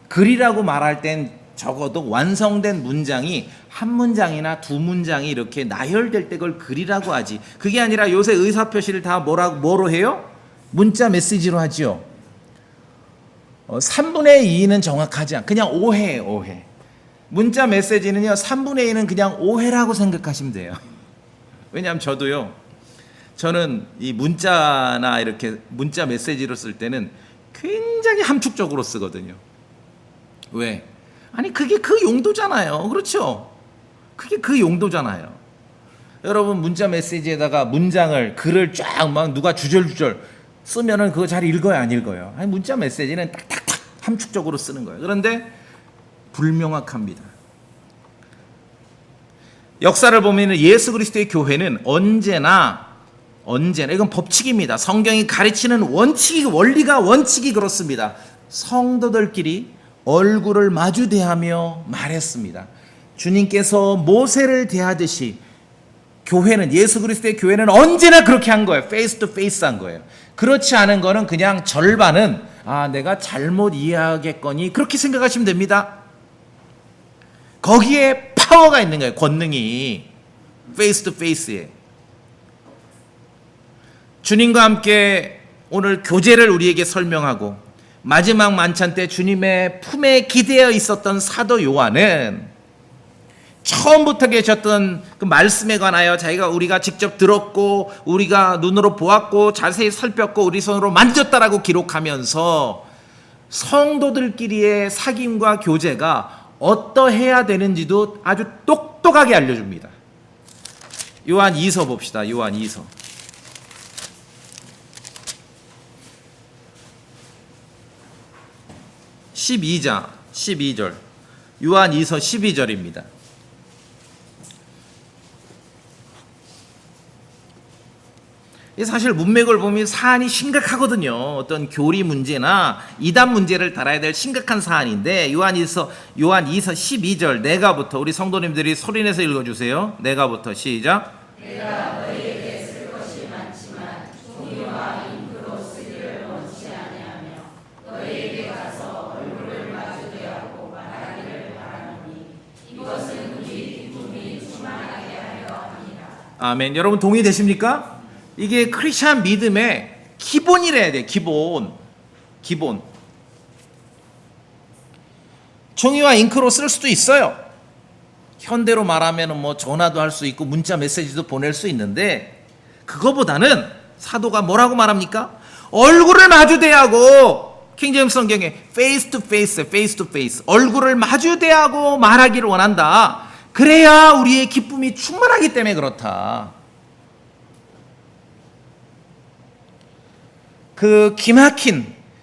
글이라고 말할 땐 적어도 완성된 문장이 한 문장이나 두 문장이 이렇게 나열될 때 그걸 글이라고 하지. 그게 아니라 요새 의사표시를 다 뭐로 해요? 문자 메시지로 하지요. 3분의 2는 정확하지 않아. 그냥 오해예요, 오해. 문자 메시지는요, 3분의 2는 그냥 오해라고 생각하시면 돼요. 왜냐하면 저는 이 문자나 이렇게 문자 메시지로 쓸 때는 굉장히 함축적으로 쓰거든요. 왜? 아니, 그게 그 용도잖아요. 그렇죠? 그게 그 용도잖아요. 여러분, 문자 메시지에다가 글을 쫙 막 누가 주절주절 쓰면은 그거 잘 읽어요, 안 읽어요? 아니, 문자 메시지는 딱딱딱 함축적으로 쓰는 거예요. 그런데 불명확합니다. 역사를 보면 예수 그리스도의 교회는 언제나 이건 법칙입니다. 성경이 가르치는 원칙이 그렇습니다. 성도들끼리 얼굴을 마주 대하며 말했습니다. 주님께서 모세를 대하듯이 예수 그리스도의 교회는 언제나 그렇게 한 거예요. 페이스 투 페이스 한 거예요. 그렇지 않은 거는 그냥 절반은 내가 잘못 이해하겠거니 그렇게 생각하시면 됩니다. 거기에 파워가 있는 거예요. 권능이 페이스 투 페이스에. 주님과 함께 오늘 교제를 우리에게 설명하고 마지막 만찬 때 주님의 품에 기대어 있었던 사도 요한은 처음부터 계셨던 그 말씀에 관하여 우리가 직접 들었고 우리가 눈으로 보았고 자세히 살폈고 우리 손으로 만졌다라고 기록하면서 성도들끼리의 사귐과 교제가 어떠해야 되는지도 아주 똑똑하게 알려줍니다. 요한 2서 봅시다. 요한 2서. (12장) 12절. 요한 2서 12절입니다. 사실 문맥을 보면 사안이 심각하거든요. 어떤 교리 문제나 이단 문제를 다뤄야 될 심각한 사안인데 요한 2서 12절 내가부터 우리 성도님들이 소리내서 읽어주세요. 내가부터 시작. 내가 너희에게 쓸 것이 많지만 종이와 잉크로 쓰기를 원치 아니하며 너희에게 가서 얼굴을 마주 대하고 말하기를 바라노니 이것은 우리 기쁨이 충만하게 하려 함이라. 아멘. 여러분 동의되십니까? 이게 크리스찬 믿음의 기본이래야 돼. 기본. 종이와 잉크로 쓸 수도 있어요. 현대로 말하면 전화도 할 수 있고 문자 메시지도 보낼 수 있는데 그거보다는 사도가 뭐라고 말합니까? 얼굴을 마주 대하고 킹제임스 성경에 face to face 얼굴을 마주 대하고 말하기를 원한다. 그래야 우리의 기쁨이 충만하기 때문에 그렇다. 그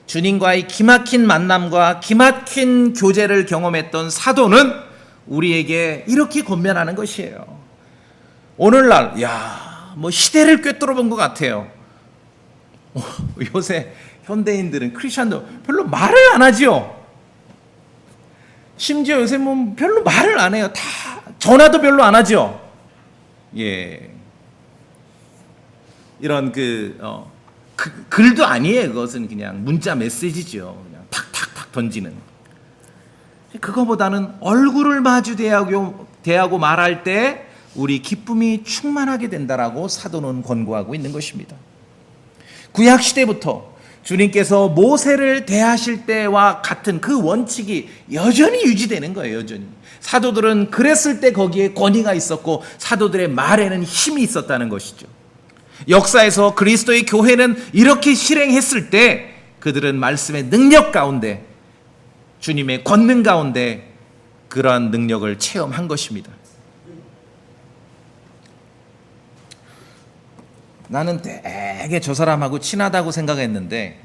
주님과의 기막힌 만남과 기막힌 교제를 경험했던 사도는 우리에게 이렇게 권면하는 것이에요. 오늘날 시대를 꿰뚫어 본 것 같아요. 요새 현대인들은 크리스천도 별로 말을 안 하지요. 심지어 요새 별로 말을 안 해요. 다 전화도 별로 안 하죠. 예, 이런 글도 아니에요. 그것은 그냥 문자 메시지죠. 그냥 탁탁탁 던지는. 그거보다는 얼굴을 마주 대하고 말할 때 우리 기쁨이 충만하게 된다라고 사도는 권고하고 있는 것입니다. 구약 시대부터 주님께서 모세를 대하실 때와 같은 그 원칙이 여전히 유지되는 거예요. 여전히. 사도들은 그랬을 때 거기에 권위가 있었고 사도들의 말에는 힘이 있었다는 것이죠. 역사에서 그리스도의 교회는 이렇게 실행했을 때 그들은 말씀의 능력 가운데 주님의 권능 가운데 그러한 능력을 체험한 것입니다. 나는 되게 저 사람하고 친하다고 생각했는데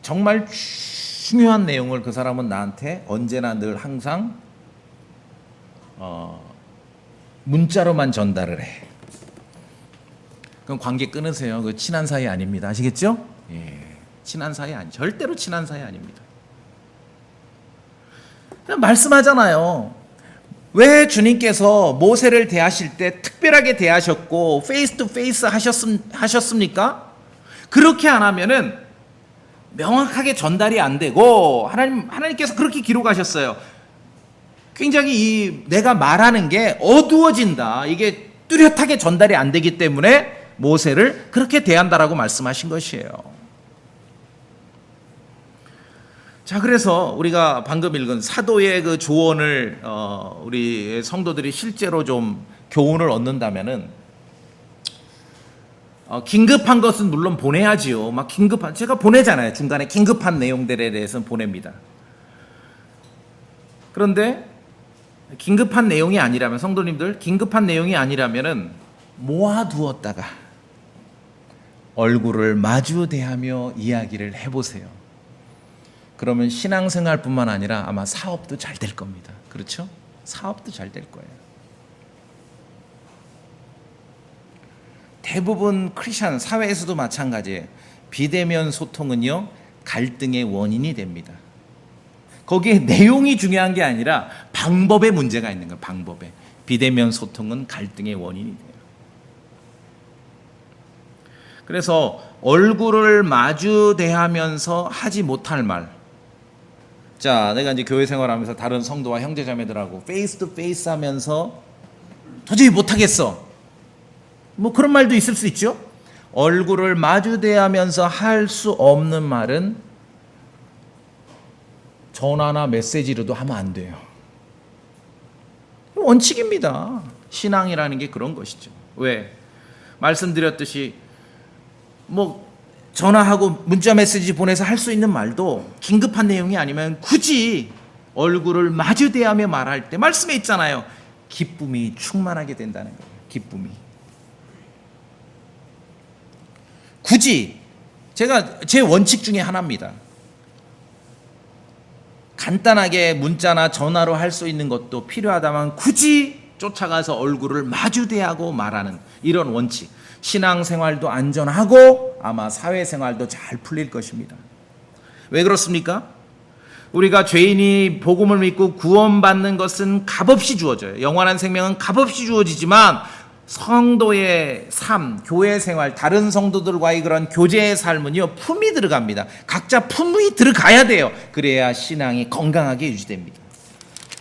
정말 중요한 내용을 그 사람은 나한테 언제나 늘 항상 문자로만 전달을 해. 그럼 관계 끊으세요. 그 친한 사이 아닙니다. 아시겠죠? 예, 친한 사이 절대로 친한 사이 아닙니다. 말씀하잖아요. 왜 주님께서 모세를 대하실 때 특별하게 대하셨고 페이스 투 페이스 하셨습니까? 그렇게 안 하면은 명확하게 전달이 안 되고 하나님께서 그렇게 기록하셨어요. 굉장히 내가 말하는 게 어두워진다. 이게 뚜렷하게 전달이 안 되기 때문에 모세를 그렇게 대한다라고 말씀하신 것이에요. 자, 그래서 우리가 방금 읽은 사도의 그 조언을 우리 성도들이 실제로 좀 교훈을 얻는다면은 긴급한 것은 물론 보내야지요. 막 긴급한 제가 보내잖아요. 중간에 긴급한 내용들에 대해서는 보냅니다. 그런데 긴급한 내용이 아니라면 성도님들 긴급한 내용이 아니라면은 모아두었다가 얼굴을 마주 대하며 이야기를 해보세요. 그러면 신앙생활뿐만 아니라 아마 사업도 잘 될 겁니다. 그렇죠? 사업도 잘 될 거예요. 대부분 크리스천 사회에서도 마찬가지예요. 비대면 소통은요 갈등의 원인이 됩니다. 거기에 내용이 중요한 게 아니라 방법에 문제가 있는 거예요. 방법에. 비대면 소통은 갈등의 원인이 돼요. 그래서 얼굴을 마주 대하면서 하지 못할 말. 자, 내가 이제 교회 생활하면서 다른 성도와 형제자매들하고 페이스 투 페이스 하면서 도저히 못하겠어. 뭐 그런 말도 있을 수 있죠. 얼굴을 마주 대하면서 할 수 없는 말은 전화나 메시지로도 하면 안 돼요. 원칙입니다. 신앙이라는 게 그런 것이죠. 왜? 말씀드렸듯이 뭐 전화하고 문자 메시지 보내서 할 수 있는 말도 긴급한 내용이 아니면 굳이 얼굴을 마주 대하며 말할 때 말씀에 있잖아요. 기쁨이 충만하게 된다는 거예요. 기쁨이. 굳이 제가 제 원칙 중에 하나입니다. 간단하게 문자나 전화로 할 수 있는 것도 필요하다면 굳이 쫓아가서 얼굴을 마주 대하고 말하는 이런 원칙. 신앙생활도 안전하고 아마 사회생활도 잘 풀릴 것입니다. 왜 그렇습니까? 우리가 죄인이 복음을 믿고 구원받는 것은 값없이 주어져요. 영원한 생명은 값없이 주어지지만 성도의 삶, 교회 생활, 다른 성도들과의 그런 교제의 삶은요 품이 들어갑니다. 각자 품이 들어가야 돼요. 그래야 신앙이 건강하게 유지됩니다.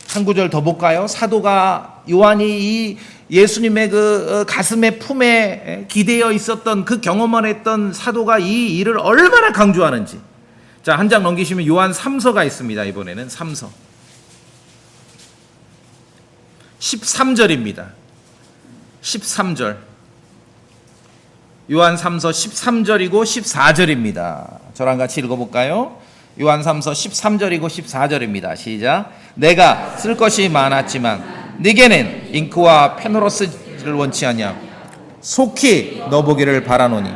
한 구절 더 볼까요? 사도가 요한이 이 예수님의 그 가슴의 품에 기대어 있었던 그 경험을 했던 사도가 이 일을 얼마나 강조하는지. 자, 한 장 넘기시면 요한 3서가 있습니다. 이번에는 3서 13절입니다. 13절. 요한 3서 13절이고 14절입니다. 저랑 같이 읽어볼까요? 요한 3서 13절이고 14절입니다. 시작. 내가 쓸 것이 많았지만 네게는 잉크와 페으로 쓰기를 원치 아니하고 속히 너 보기를 바라노니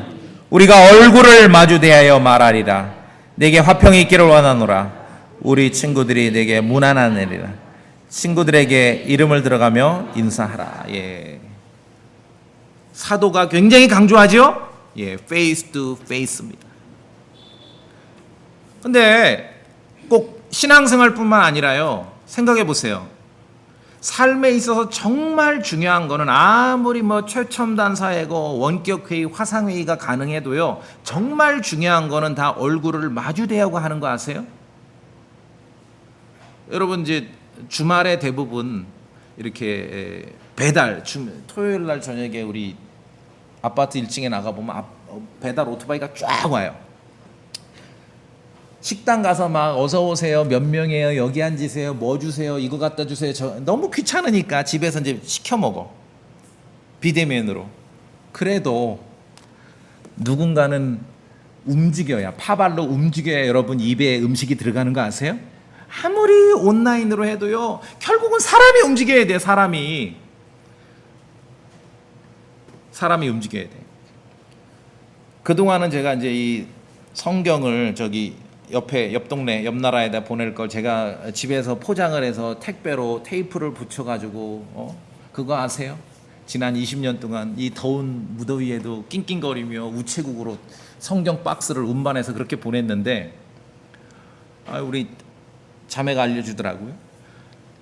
우리가 얼굴을 마주 대하여 말하리라. 내게 화평이 있기를 원하노라. 우리 친구들이 내게 문안하느니라. 친구들에게 이름을 들어가며 인사하라. 예. 사도가 굉장히 강조하죠? 예, face to face입니다. 근데 꼭 신앙생활뿐만 아니라요. 생각해 보세요. 삶에 있어서 정말 중요한 거는 아무리 뭐 최첨단 사회고 원격회의, 화상회의가 가능해도요. 정말 중요한 거는 다 얼굴을 마주 대하고 하는 거 아세요? 여러분 이제 주말에 대부분 이렇게 배달, 토요일 날 저녁에 우리 아파트 1층에 나가보면 배달 오토바이가 쫙 와요. 식당 가서 막 어서 오세요, 몇 명이에요, 여기 앉으세요, 뭐 주세요, 이거 갖다 주세요. 너무 귀찮으니까 집에서 이제 시켜 먹어. 비대면으로. 그래도 누군가는 움직여야, 파발로 움직여야 여러분 입에 음식이 들어가는 거 아세요? 아무리 온라인으로 해도요, 결국은 사람이 움직여야 돼요. 사람이 움직여야 돼. 그동안은 제가 이제 이 성경을 저기 옆 동네, 옆 나라에다 보낼 걸 제가 집에서 포장을 해서 택배로 테이프를 붙여가지고, 그거 아세요? 지난 20년 동안 이 더운 무더위에도 낑낑거리며 우체국으로 성경 박스를 운반해서 그렇게 보냈는데, 우리 자매가 알려주더라고요.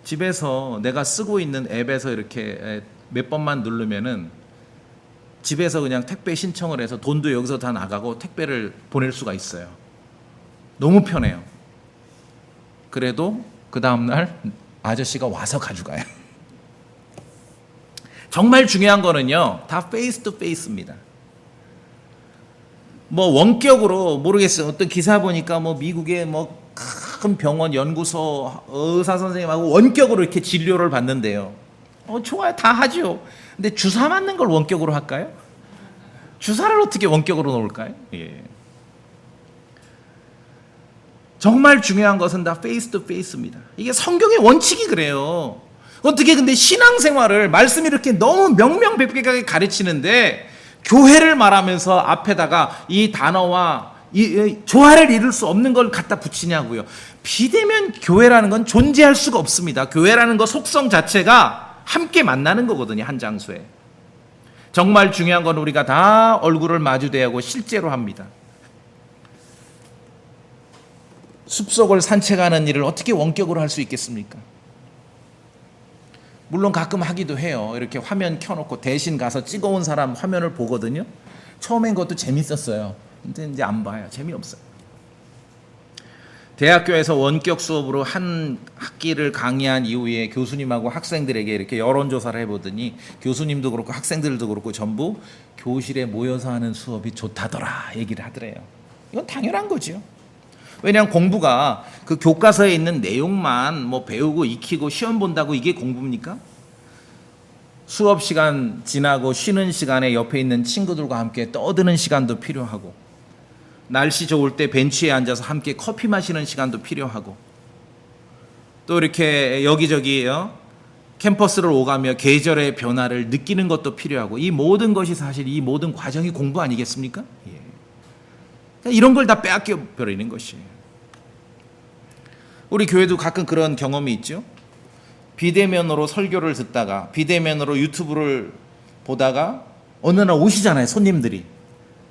집에서 내가 쓰고 있는 앱에서 이렇게 몇 번만 누르면은 집에서 그냥 택배 신청을 해서 돈도 여기서 다 나가고 택배를 보낼 수가 있어요. 너무 편해요. 그래도 그 다음날 아저씨가 와서 가져가요. 정말 중요한 거는요, 다 페이스 투 페이스입니다. 뭐 원격으로 모르겠어요. 어떤 기사 보니까 뭐 미국에 뭐 큰 병원, 연구소, 의사 선생님하고 원격으로 이렇게 진료를 받는데요. 좋아요. 다 하죠. 근데 주사 맞는 걸 원격으로 할까요? 주사를 어떻게 원격으로 놓을까요? 예. 정말 중요한 것은 다 페이스 투 페이스입니다. 이게 성경의 원칙이 그래요. 어떻게 근데 신앙생활을 말씀이 이렇게 너무 명명백백하게 가르치는데 교회를 말하면서 앞에다가 이 단어와 이 조화를 이룰 수 없는 걸 갖다 붙이냐고요. 비대면 교회라는 건 존재할 수가 없습니다. 교회라는 거 속성 자체가 함께 만나는 거거든요. 한 장소에. 정말 중요한 건 우리가 다 얼굴을 마주대하고 실제로 합니다. 숲속을 산책하는 일을 어떻게 원격으로 할 수 있겠습니까? 물론 가끔 하기도 해요. 이렇게 화면 켜놓고 대신 가서 찍어온 사람 화면을 보거든요. 처음엔 그것도 재밌었어요. 근데 이제 안 봐요. 재미없어요. 대학교에서 원격 수업으로 한 학기를 강의한 이후에 교수님하고 학생들에게 이렇게 여론조사를 해보더니 교수님도 그렇고 학생들도 그렇고 전부 교실에 모여서 하는 수업이 좋다더라 얘기를 하더래요. 이건 당연한 거죠. 왜냐하면 공부가 그 교과서에 있는 내용만 뭐 배우고 익히고 시험 본다고 이게 공부입니까? 수업 시간 지나고 쉬는 시간에 옆에 있는 친구들과 함께 떠드는 시간도 필요하고, 날씨 좋을 때 벤치에 앉아서 함께 커피 마시는 시간도 필요하고, 또 이렇게 여기저기 캠퍼스를 오가며 계절의 변화를 느끼는 것도 필요하고, 이 모든 것이 사실 이 모든 과정이 공부 아니겠습니까? 예. 이런 걸 다 빼앗겨 버리는 것이에요. 우리 교회도 가끔 그런 경험이 있죠. 비대면으로 설교를 듣다가 비대면으로 유튜브를 보다가 어느 날 오시잖아요. 손님들이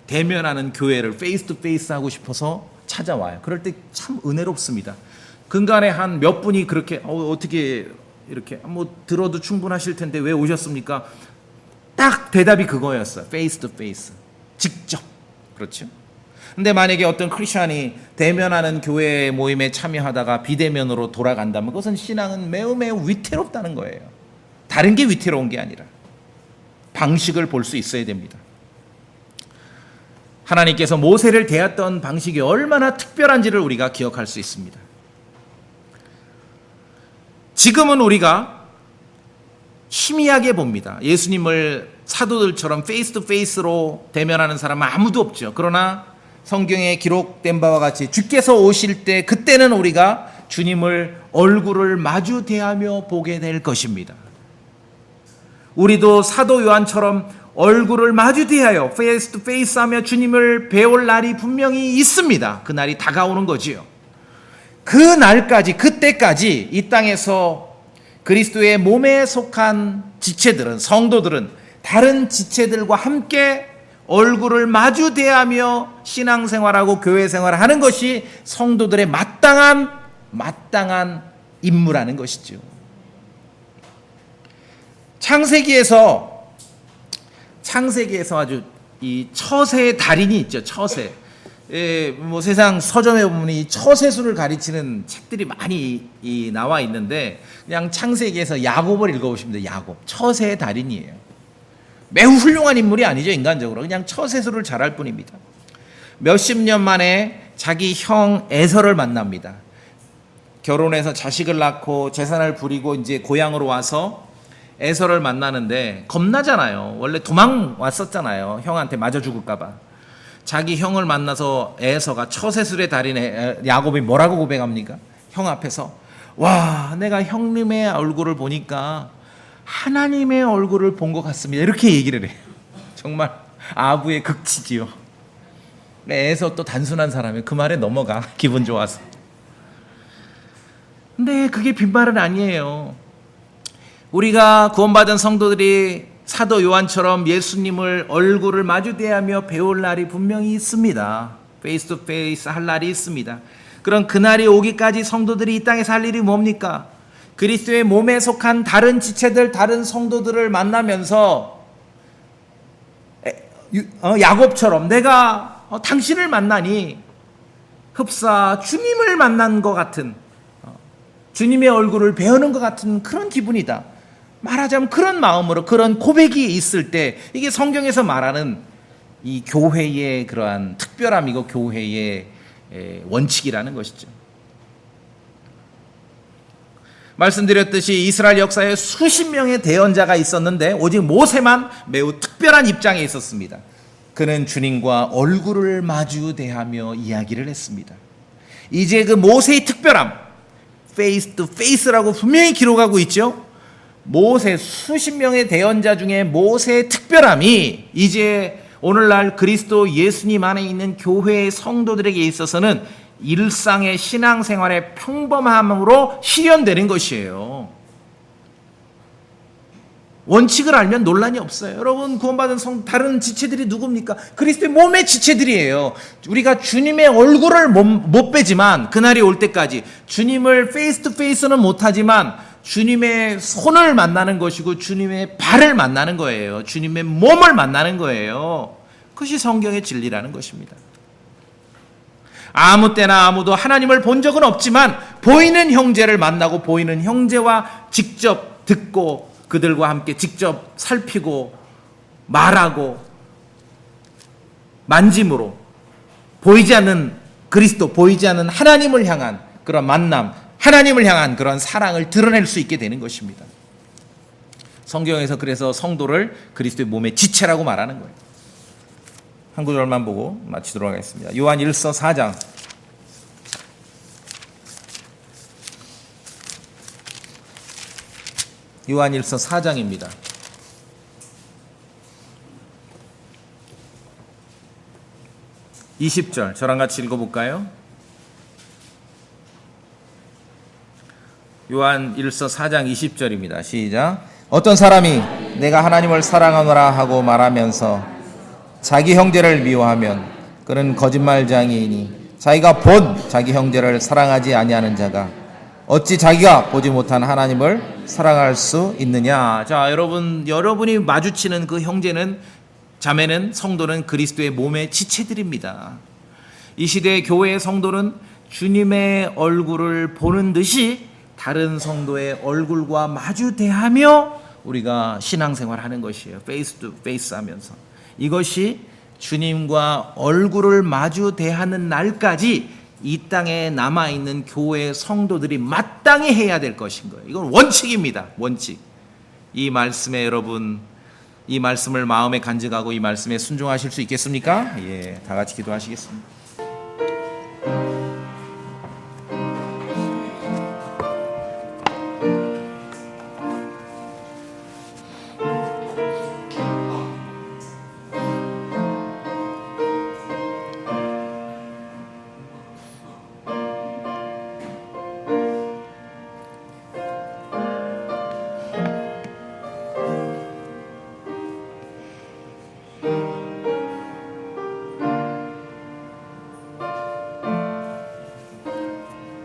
대면하는 교회를 페이스 투 페이스 하고 싶어서 찾아와요. 그럴 때 참 은혜롭습니다. 근간에 한 몇 분이 그렇게 어떻게 이렇게 뭐 들어도 충분하실 텐데 왜 오셨습니까? 딱 대답이 그거였어요. 페이스 투 페이스, 직접. 그렇죠. 근데 만약에 어떤 크리스천이 대면하는 교회 모임에 참여하다가 비대면으로 돌아간다면 그것은 신앙은 매우 매우 위태롭다는 거예요. 다른 게 위태로운 게 아니라 방식을 볼 수 있어야 됩니다. 하나님께서 모세를 대했던 방식이 얼마나 특별한지를 우리가 기억할 수 있습니다. 지금은 우리가 희미하게 봅니다. 예수님을 사도들처럼 페이스 투 페이스로 대면하는 사람은 아무도 없죠. 그러나 성경에 기록된 바와 같이 주께서 오실 때 그때는 우리가 주님을 얼굴을 마주 대하며 보게 될 것입니다. 우리도 사도 요한처럼 얼굴을 마주 대하여 페이스 투 페이스 하며 주님을 배울 날이 분명히 있습니다. 그 날이 다가오는 거지요. 그 날까지, 그때까지 이 땅에서 그리스도의 몸에 속한 지체들은, 성도들은 다른 지체들과 함께 얼굴을 마주 대하며 신앙생활하고 교회생활을 하는 것이 성도들의 마땅한 임무라는 것이죠. 창세기에서 아주 이 처세의 달인이 있죠. 처세. 뭐 세상 서점에 보면 이 처세술을 가르치는 책들이 많이 나와 있는데 그냥 창세기에서 야곱을 읽어보시면 돼요. 야곱. 처세의 달인이에요. 매우 훌륭한 인물이 아니죠. 인간적으로. 그냥 처세술을 잘할 뿐입니다. 몇십 년 만에 자기 형 에서를 만납니다. 결혼해서 자식을 낳고 재산을 부리고 이제 고향으로 와서 에서를 만나는데 겁나잖아요. 원래 도망 왔었잖아요. 형한테 맞아 죽을까 봐. 자기 형을 만나서 에서가 처세술의 달인 야곱이 뭐라고 고백합니까? 형 앞에서 와, 내가 형님의 얼굴을 보니까 하나님의 얼굴을 본 것 같습니다. 이렇게 얘기를 해요. 정말 아부의 극치지요. 에서 또 단순한 사람이 그 말에 넘어가. 기분 좋아서. 근데 그게 빈말은 아니에요. 우리가 구원받은 성도들이 사도 요한처럼 예수님을 얼굴을 마주 대하며 배울 날이 분명히 있습니다. 페이스 투 페이스 할 날이 있습니다. 그럼 그날이 오기까지 성도들이 이 땅에서 할 일이 뭡니까? 그리스도의 몸에 속한 다른 지체들, 다른 성도들을 만나면서 야곱처럼 내가 당신을 만나니 흡사 주님을 만난 것 같은, 주님의 얼굴을 배우는 것 같은 그런 기분이다. 말하자면 그런 마음으로 그런 고백이 있을 때 이게 성경에서 말하는 이 교회의 그러한 특별함이고 교회의 원칙이라는 것이죠. 말씀드렸듯이 이스라엘 역사에 수십 명의 대언자가 있었는데 오직 모세만 매우 특별한 입장에 있었습니다. 그는 주님과 얼굴을 마주 대하며 이야기를 했습니다. 이제 그 모세의 특별함, 페이스 투 페이스라고 분명히 기록하고 있죠. 모세, 수십 명의 대언자 중에 모세의 특별함이 이제 오늘날 그리스도 예수님 안에 있는 교회의 성도들에게 있어서는 일상의 신앙생활의 평범함으로 실현되는 것이에요. 원칙을 알면 논란이 없어요. 여러분, 구원받은 다른 지체들이 누굽니까? 그리스도의 몸의 지체들이에요. 우리가 주님의 얼굴을 못 빼지만 그날이 올 때까지 주님을 페이스 투 페이스는 못하지만 주님의 손을 만나는 것이고 주님의 발을 만나는 거예요. 주님의 몸을 만나는 거예요. 그것이 성경의 진리라는 것입니다. 아무 때나 아무도 하나님을 본 적은 없지만 보이는 형제를 만나고 보이는 형제와 직접 듣고 그들과 함께 직접 살피고 말하고 만짐으로 보이지 않는 그리스도, 보이지 않는 하나님을 향한 그런 만남, 하나님을 향한 그런 사랑을 드러낼 수 있게 되는 것입니다. 성경에서 그래서 성도를 그리스도의 몸의 지체라고 말하는 거예요. 한 구절만 보고 마치도록 하겠습니다. 요한 1서 4장. 요한 1서 4장입니다. (20절) 저랑 같이 읽어볼까요? 요한 1서 4장 20절입니다. 시작. 어떤 사람이 내가 하나님을 사랑하노라 하고 말하면서 자기 형제를 미워하면 그는 거짓말쟁이이니 자기가 본 자기 형제를 사랑하지 아니하는 자가 어찌 자기가 보지 못한 하나님을 사랑할 수 있느냐. 자, 여러분이 마주치는 그 형제는, 자매는, 성도는 그리스도의 몸의 지체들입니다. 이 시대의 교회의 성도는 주님의 얼굴을 보는 듯이 다른 성도의 얼굴과 마주 대하며 우리가 신앙생활하는 것이에요. 페이스 투 페이스 하면서. 이것이 주님과 얼굴을 마주 대하는 날까지 이 땅에 남아있는 교회 성도들이 마땅히 해야 될 것인 거예요. 이건 원칙입니다. 원칙. 이 말씀에 여러분, 이 말씀을 마음에 간직하고 이 말씀에 순종하실 수 있겠습니까? 예, 다 같이 기도하시겠습니다.